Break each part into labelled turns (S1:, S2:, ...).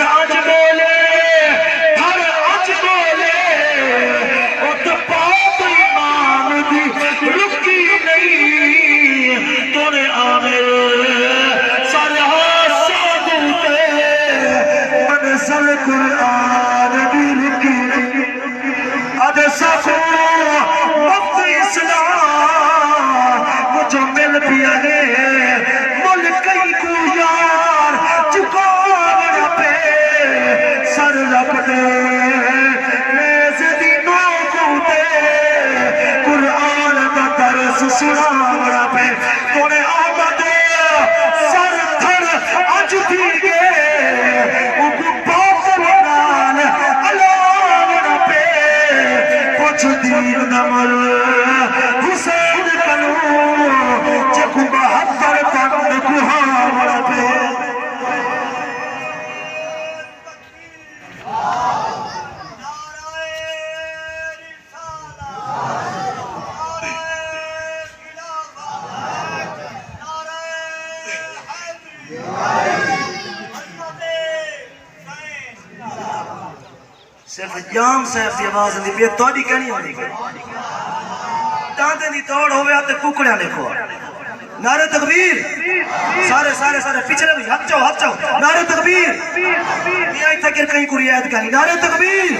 S1: اج بولے ہر اج بولے ات پاک ایمان دی رکی نہیں تونے آمر سارا سادوتے منزل قرآن دی رکی نہیں اد سکو وقت اسلام مجھو مل پیا ہے ملکی کو یار چکاوڑ پہ سر رکھ دے نیز دینوں کو دے قرآن کا درس سناوڑ پہ تونے آمد سر تھر اج بھی گے اگو باپ بنال علاوڑ پہ کچھ دیر نمر حسین کنو چکو بہتر تند کہاوڑ پہ صرف جام صاحب دی آواز دی پی توڑی کہنی ہوئی تاندے دی توڑ ہوئے آتے ککڑیاں لکھو نعرہ تکبیر سارے سارے سارے پچھلے بھی ہاتھ چاو نعرہ تکبیر یہ آئی تکر کہیں کو ریاد کہنی نعرہ تکبیر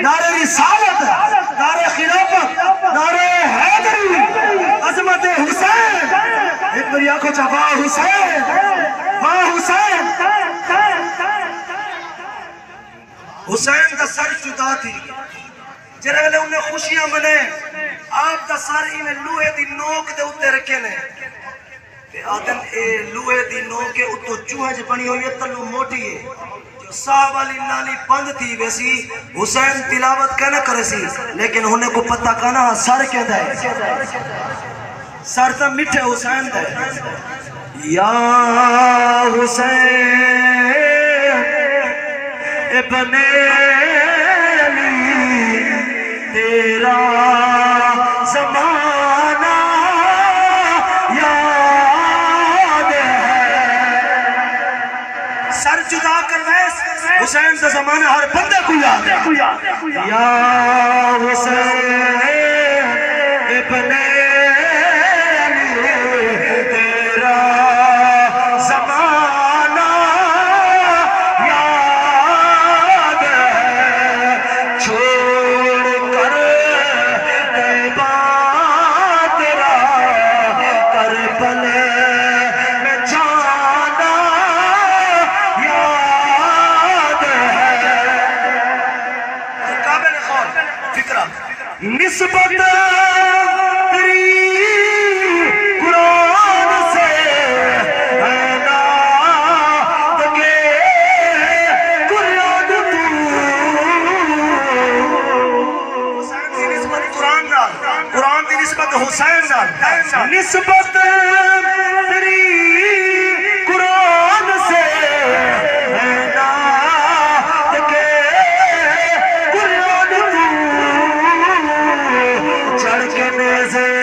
S1: نعرہ رسالت نعرہ خلافت نعرہ حیدری عظمت حسین ایک بری آنکھوں چاہ واہ حسین حسین دا سر جدا تھی جرے والے انہیں خوشیاں بنے آپ دا سر انہیں لوہے دی نوک دے اتے رکھے نے آدم اے لوہے دی نوک کے اتو چوہج بنی ہوئی ہے تلو موٹی ہے جو صاحب علی نالی بند تھی ویسی حسین تلاوت کہنا کرے سی لیکن انہیں کو پتہ کہنا سر کہہ دائے سر تا مٹھے حسین دائے یا حسین ابن علی تیرا زمانہ یاد ہے سر جدا کر ویس حسین کا زمانہ ہر بندے کو یاد ہے یا حسین ابن نسبت تیری قرآن سے ہے نات کے قرآن تو حسین کی نسبت قرآن نال قرآن کی نسبت حسین نال نسبت تیری قرآن سے ہے نات کے قرآن تو چڑھ کے نیزے